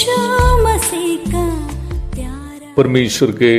यीशु मसीह का प्यारा। परमेश्वर के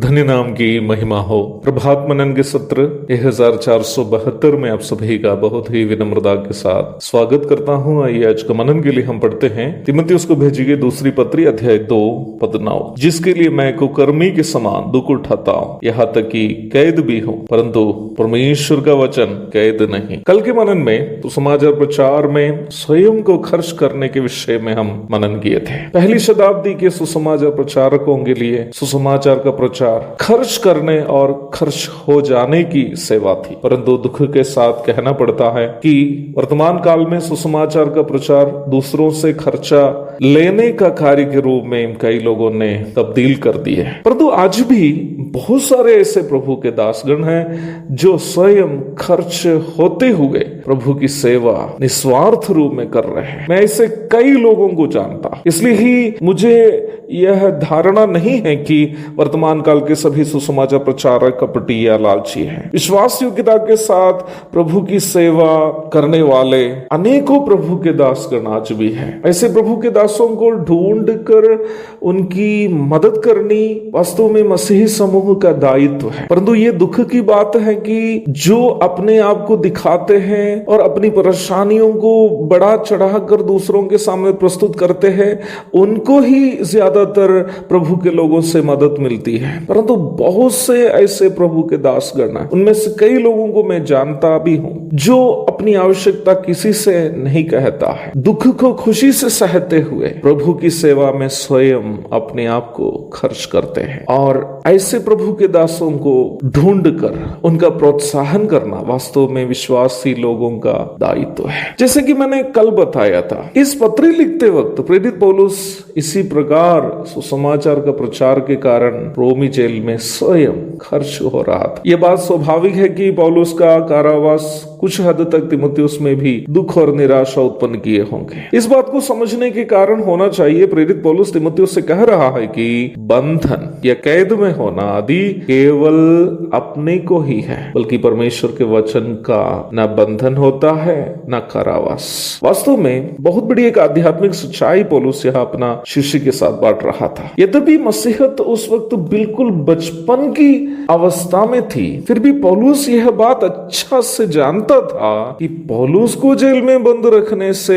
धन्य नाम की महिमा हो। प्रभात मनन के सत्र 1472 में आप सभी का बहुत ही विनम्रता के साथ स्वागत करता हूं। आइए आज का मनन के लिए हम पढ़ते हैं तीमुथियुस को भेजी गई दूसरी पत्री अध्याय 2 पद 9, जिसके लिए मैं कुकर्मी के समान दुख उठाता हूँ, यहाँ तक कि कैद भी हूँ, परंतु परमेश्वर का वचन कैद नहीं। कल के मनन में तो समाचार प्रचार में स्वयं को खर्च करने के विषय में हम मनन किए थे। पहली शताब्दी के सुसमाचार प्रचारकों के लिए सुसमाचार का प्रचार खर्च करने और खर्च हो जाने की सेवा थी, परंतु दुख के साथ कहना पड़ता है कि वर्तमान काल में सुसमाचार का प्रचार दूसरों से खर्चा लेने का कार्य के रूप में कई लोगों ने तब्दील कर दिए है। परंतु आज भी बहुत सारे ऐसे प्रभु के दासगण हैं जो स्वयं खर्च होते हुए प्रभु की सेवा निस्वार्थ रूप में कर रहे हैं। मैं ऐसे कई लोगों को जानता, इसलिए ही मुझे यह धारणा नहीं है कि वर्तमान काल के सभी सुसमाचार प्रचारक कपटी या लालची हैं। विश्वास योग्यता के साथ प्रभु की सेवा करने वाले अनेकों प्रभु के दासगण आज भी हैं। ऐसे प्रभु के दासों को ढूंढ कर उनकी मदद करनी वास्तव में मसीही समूह का दायित्व है। परंतु ये दुख की बात है कि जो अपने आप को दिखाते हैं और अपनी परेशानियों को बढ़ा चढ़ा कर दूसरों के सामने प्रस्तुत करते हैं, उनको ही ज्यादातर प्रभु के लोगों से मदद मिलती है। परंतु बहुत से ऐसे प्रभु के दासगण हैं, उनमें से कई लोगों को मैं जानता भी हूं जो अपनी आवश्यकता किसी से नहीं कहता है, दुख को खुशी से सहते हुए प्रभु की सेवा में स्वयं अपने आप को खर्च करते हैं। और ऐसे प्रभु के दासों को ढूंढकर उनका प्रोत्साहन करना वास्तव में विश्वासी लोगों का दायित्व है। जैसे कि मैंने कल बताया था, इस पत्री लिखते वक्त प्रेरित पौलुस इसी प्रकार सुसमाचार का प्रचार के कारण रोमी जेल में स्वयं खर्च हो रहा था। यह बात स्वाभाविक है कि पौलुस का कारावास कुछ हद तक तीमुथियुस में भी दुख और निराशा उत्पन्न किए होंगे। इस बात को समझने के कारण होना चाहिए प्रेरित पौलुस तीमुथियुस से कह रहा है कि बंधन या कैद में होना आदि केवल अपने को ही है, बल्कि परमेश्वर के वचन का न बंधन होता है न कारावास। वास्तव में बहुत बड़ी एक आध्यात्मिक सच्चाई पौलुस यहाँ अपना शिष्य के साथ बांट रहा था। यद्यपि मसीहत उस वक्त बिल्कुल बचपन की अवस्था में थी, फिर भी पौलुस यह बात अच्छा से जानता था कि पौलुस को जेल में बंद रखने से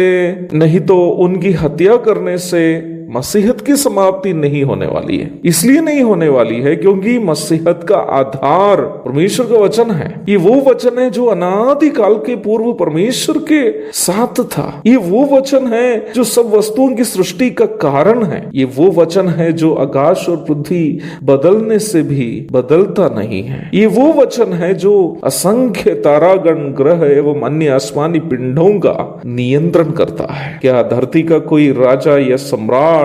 नहीं तो उनकी हत्या करने से मसीहत की समाप्ति नहीं होने वाली है। इसलिए नहीं होने वाली है क्योंकि मसीहत का आधार परमेश्वर का वचन है। ये वो वचन है जो अनादि काल के पूर्व परमेश्वर के साथ था। ये वो वचन है जो सब वस्तुओं की सृष्टि का कारण है। ये वो वचन है जो आकाश और पृथ्वी बदलने से भी बदलता नहीं है। ये वो वचन है जो असंख्य तारागण, ग्रह एवं अन्य आसमानी पिंडों का नियंत्रण करता है। क्या धरती का कोई राजा या सम्राट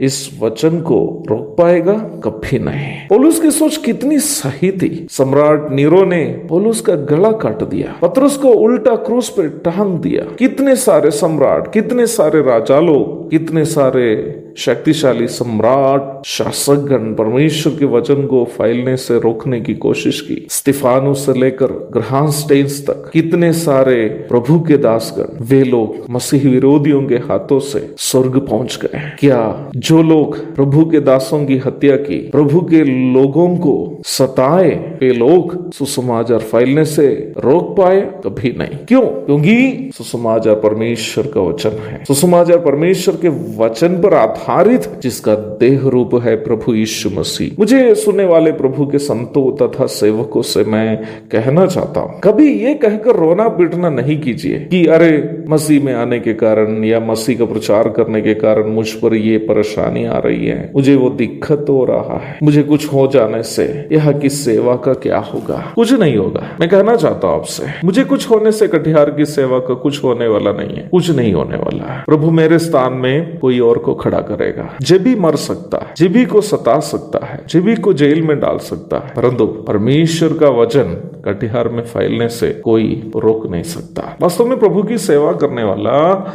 इस वचन को रोक पाएगा? कभी नहीं। पौलुस की सोच कितनी सही थी। सम्राट नीरो ने पौलुस का गला काट दिया, पतरस को उल्टा क्रूस पर टांग दिया। कितने सारे सम्राट, कितने सारे राजा लोग, कितने सारे शक्तिशाली सम्राट, शासकगण परमेश्वर के वचन को फैलने से रोकने की कोशिश की। स्तिफानुस से लेकर ग्रहाम स्टेन्स तक कितने सारे प्रभु के दासगण, वे लोग मसीह विरोधियों के हाथों से स्वर्ग पहुंच गए। क्या जो लोग प्रभु के दासों की हत्या की, प्रभु के लोगों को सताए, वे लोग सुसमाचार फैलने से रोक पाए? कभी नहीं। क्यों? क्योंकि सुसमाचार परमेश्वर का वचन है। सुसमाचार परमेश्वर के वचन पर आधारित, जिसका देह रूप है प्रभु यीशु मसीह। मुझे सुनने वाले प्रभु के संतों तथा सेवकों से मैं कहना चाहता हूँ, कभी ये कहकर रोना पीटना नहीं कीजिए कि अरे मसीह में आने के कारण या मसीह का प्रचार करने के कारण मुझ पर ये परेशानी आ रही है, मुझे वो दिक्कत हो रहा है, मुझे कुछ हो जाने से यहाँ की सेवा का क्या होगा? कुछ नहीं होगा। मैं कहना चाहता हूँ आपसे, मुझे कुछ होने से कटिहार की सेवा का कुछ होने वाला नहीं है, कुछ नहीं होने वाला है। प्रभु मेरे स्थान में कोई और को खड़ा करेगा। जेबी मर सकता है, जेबी को सता सकता है, जेबी को जेल में डाल सकता है, परंतु परमेश्वर का वचन कटिहार में फैलने से कोई रोक नहीं सकता। वास्तव में प्रभु की सेवा करने वाला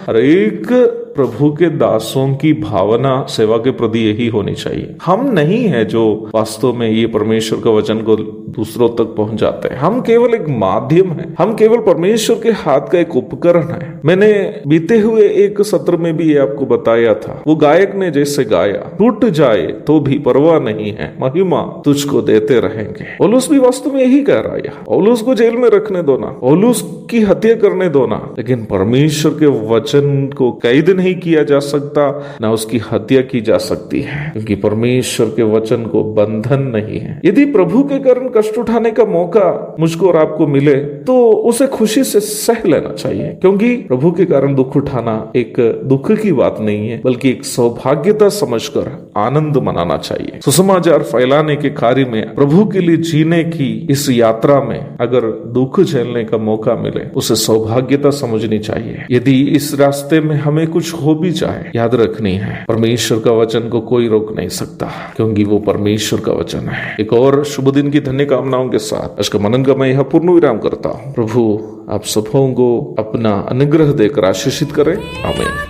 हर एक प्रभु के दासों की भावना सेवा के प्रति यही होनी चाहिए। हम नहीं है जो वास्तव में ये परमेश्वर का वचन को दूसरों तक पहुंच जाते हैं। हम केवल एक माध्यम हैं, हम केवल परमेश्वर के हाथ का एक उपकरण है। मैंने बीते हुए एक सत्र में भी ये आपको बताया था, वो गायक ने जैसे गाया, टूट जाए तो भी परवाह नहीं है, महिमा तुझको देते रहेंगे। पौलुस भी वास्तव में यही कह रहा है। पौलुस को जेल में रखने दो ना, पौलुस की हत्या करने दो ना, लेकिन परमेश्वर के वचन को कैद नहीं किया जा सकता, ना उसकी हत्या की जा सकती है, क्योंकि परमेश्वर के वचन को बंधन नहीं है। यदि प्रभु के कारण कष्ट उठाने का मौका मुझको और आपको मिले तो उसे खुशी से सह लेना चाहिए, क्योंकि प्रभु के कारण दुख उठाना एक दुख की बात नहीं है, बल्कि एक सौभाग्यता समझकर आनंद मनाना चाहिए। सुसमाचार फैलाने के कार्य में, प्रभु के लिए जीने की इस यात्रा में अगर दुख झेलने का मौका मिले, उसे सौभाग्यता समझनी चाहिए। यदि इस रास्ते में हमें कुछ हो भी जाए, याद रखनी है, परमेश्वर का वचन को कोई रोक नहीं सकता, क्योंकि वो परमेश्वर का वचन है। एक और शुभ दिन की धन्य कामनाओं के साथ आज का मनन का मैं यह पूर्ण विराम करता हूँ। प्रभु आप सबों को अपना अनुग्रह देकर आशीषित करें। आमीन।